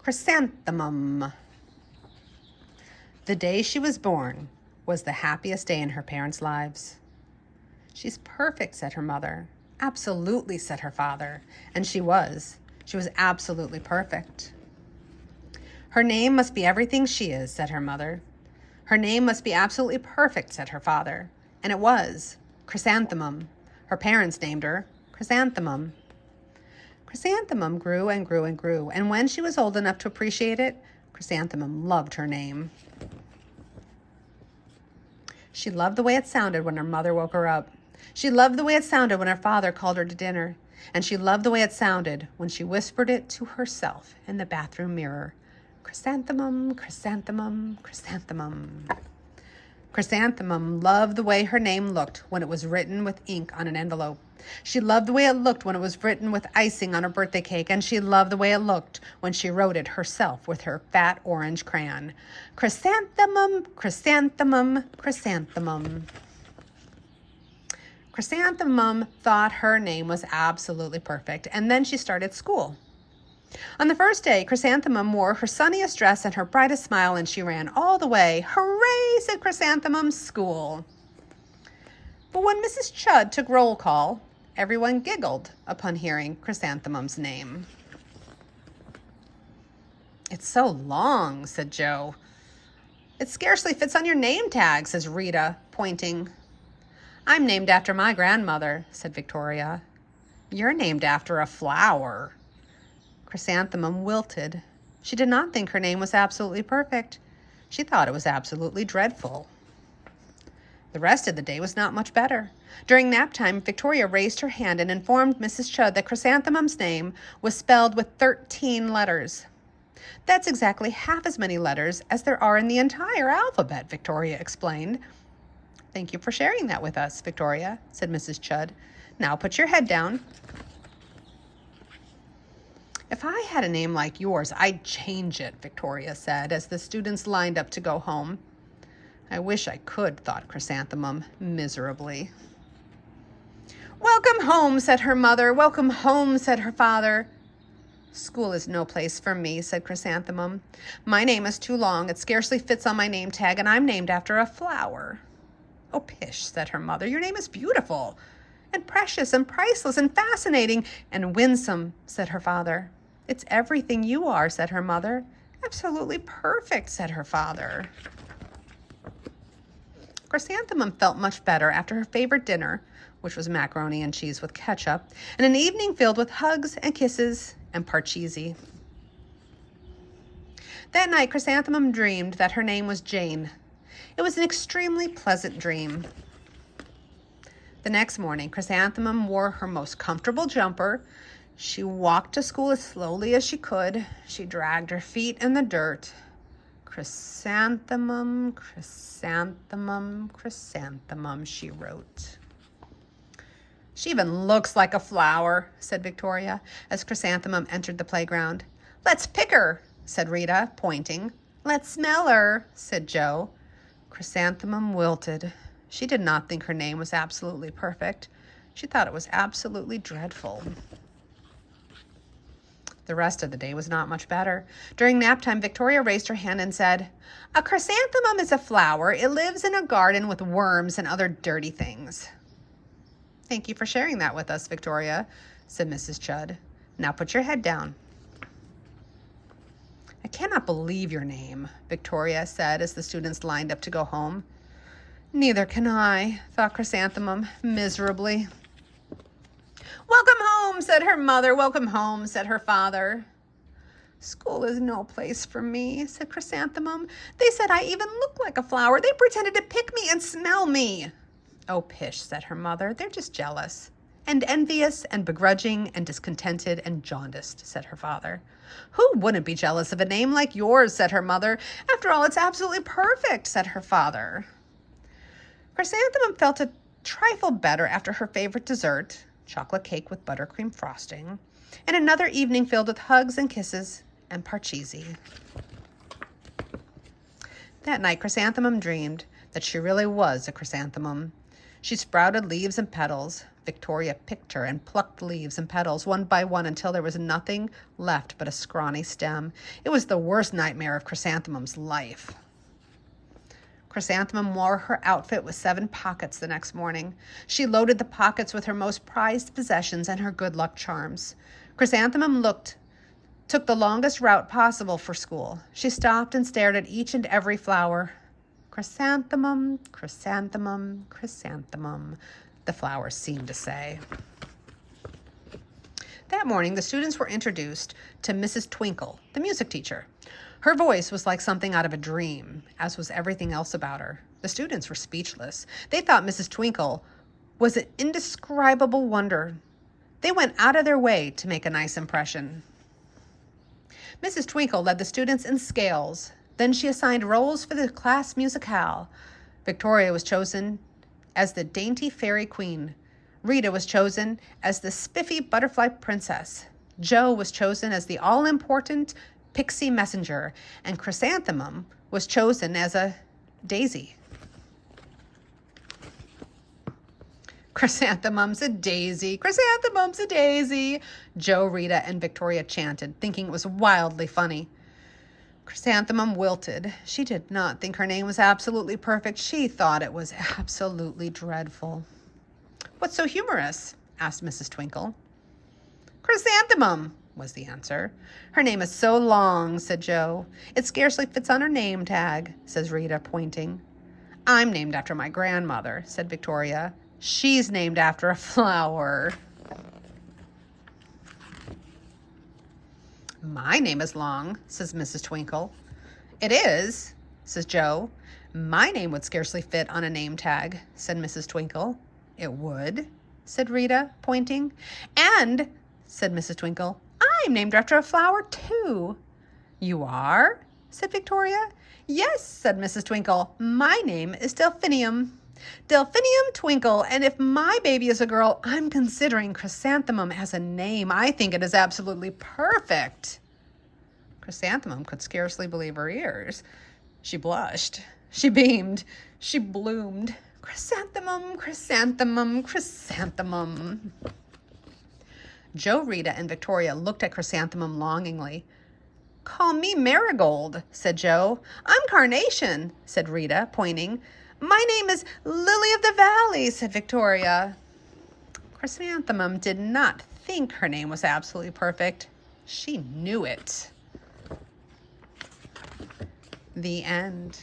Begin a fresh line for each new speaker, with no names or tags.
Chrysanthemum. The day she was born was the happiest day in her parents' lives. She's perfect, said her mother. Absolutely, said her father. And she was. She was absolutely perfect. Her name must be everything she is, said her mother. Her name must be absolutely perfect, said her father. And it was. Chrysanthemum. Her parents named her Chrysanthemum. Chrysanthemum grew and grew and grew, and when she was old enough to appreciate it, Chrysanthemum loved her name. She loved the way it sounded when her mother woke her up. She loved the way it sounded when her father called her to dinner. And she loved the way it sounded when she whispered it to herself in the bathroom mirror. Chrysanthemum, chrysanthemum, chrysanthemum. Chrysanthemum loved the way her name looked when it was written with ink on an envelope. She loved the way it looked when it was written with icing on a birthday cake, and she loved the way it looked when she wrote it herself with her fat orange crayon. Chrysanthemum, chrysanthemum, chrysanthemum. Chrysanthemum thought her name was absolutely perfect, and then she started school. On the first day, Chrysanthemum wore her sunniest dress and her brightest smile, and she ran all the way. Hooray, said Chrysanthemum, school. But when Mrs. Chudd took roll call, everyone giggled upon hearing Chrysanthemum's name. It's so long, said Joe. It scarcely fits on your name tag, says Rita, pointing. I'm named after my grandmother, said Victoria. You're named after a flower. Chrysanthemum wilted. She did not think her name was absolutely perfect. She thought it was absolutely dreadful. The rest of the day was not much better. During nap time, Victoria raised her hand and informed Mrs. Chudd that Chrysanthemum's name was spelled with 13 letters. That's exactly half as many letters as there are in the entire alphabet, Victoria explained. Thank you for sharing that with us, Victoria, said Mrs. Chudd. Now put your head down. If I had a name like yours, I'd change it, Victoria said, as the students lined up to go home. I wish I could, thought Chrysanthemum miserably. Welcome home, said her mother. Welcome home, said her father. School is no place for me, said Chrysanthemum. My name is too long. It scarcely fits on my name tag, and I'm named after a flower. Oh, pish, said her mother. Your name is beautiful and precious and priceless and fascinating and winsome, said her father. It's everything you are, said her mother. Absolutely perfect, said her father. Chrysanthemum felt much better after her favorite dinner, which was macaroni and cheese with ketchup, and an evening filled with hugs and kisses and parcheesi. That night, Chrysanthemum dreamed that her name was Jane. It was an extremely pleasant dream. The next morning, Chrysanthemum wore her most comfortable jumper. She walked to school as slowly as she could. She dragged her feet in the dirt. Chrysanthemum, chrysanthemum, chrysanthemum, she wrote. She even looks like a flower, said Victoria, as Chrysanthemum entered the playground. Let's pick her, said Rita, pointing. Let's smell her, said Joe. Chrysanthemum wilted. She did not think her name was absolutely perfect. She thought it was absolutely dreadful. The rest of the day was not much better. During nap time, Victoria raised her hand and said, A chrysanthemum is a flower. It lives in a garden with worms and other dirty things. Thank you for sharing that with us, Victoria, said Mrs. Chudd. Now put your head down. I cannot believe your name, Victoria said as the students lined up to go home. Neither can I, thought Chrysanthemum miserably. Welcome home, said her mother. Welcome home, said her father. School is no place for me, said Chrysanthemum. They said I even look like a flower. They pretended to pick me and smell me. Oh, pish, said her mother. They're just jealous and envious and begrudging and discontented and jaundiced, said her father. Who wouldn't be jealous of a name like yours, said her mother. After all, it's absolutely perfect, said her father. Chrysanthemum felt a trifle better after her favorite dessert, chocolate cake with buttercream frosting, and another evening filled with hugs and kisses and parcheesi. That night, Chrysanthemum dreamed that she really was a chrysanthemum. She sprouted leaves and petals, Victoria picked her and plucked leaves and petals one by one until there was nothing left but a scrawny stem. It was the worst nightmare of Chrysanthemum's life. Chrysanthemum wore her outfit with 7 pockets the next morning. She loaded the pockets with her most prized possessions and her good luck charms. Chrysanthemum took the longest route possible for school. She stopped and stared at each and every flower. Chrysanthemum, chrysanthemum, chrysanthemum, the flowers seemed to say. That morning, the students were introduced to Mrs. Twinkle, the music teacher. Her voice was like something out of a dream, as was everything else about her. The students were speechless. They thought Mrs. Twinkle was an indescribable wonder. They went out of their way to make a nice impression. Mrs. Twinkle led the students in scales. Then she assigned roles for the class musicale. Victoria was chosen as the dainty fairy queen. Rita was chosen as the spiffy butterfly princess. Jo was chosen as the all-important pixie messenger. And Chrysanthemum was chosen as a daisy. Chrysanthemum's a daisy, chrysanthemum's a daisy, Jo, Rita, and Victoria chanted, thinking it was wildly funny. Chrysanthemum wilted. She did not think her name was absolutely perfect. She thought it was absolutely dreadful. What's so humorous? Asked Mrs. Twinkle. Chrysanthemum, was the answer. Her name is so long, said Jo. It scarcely fits on her name tag, says Rita, pointing. I'm named after my grandmother, said Victoria. She's named after a flower. My name is long, says Mrs. Twinkle. It is, says Jo. My name would scarcely fit on a name tag, said Mrs. Twinkle. It would, said Rita, pointing. And, said Mrs. Twinkle, I'm named after a flower, too. You are? Said Victoria. Yes, said Mrs. Twinkle. My name is Delphinium. Delphinium Twinkle, and if my baby is a girl, I'm considering Chrysanthemum as a name. I think it is absolutely perfect. Chrysanthemum could scarcely believe her ears. She blushed. She beamed. She bloomed. Chrysanthemum, chrysanthemum, chrysanthemum. Jo, Rita, and Victoria looked at Chrysanthemum longingly. Call me Marigold, said Jo. I'm Carnation, said Rita, pointing. My name is Lily of the Valley, said Victoria. Chrysanthemum did not think her name was absolutely perfect. She knew it. The end.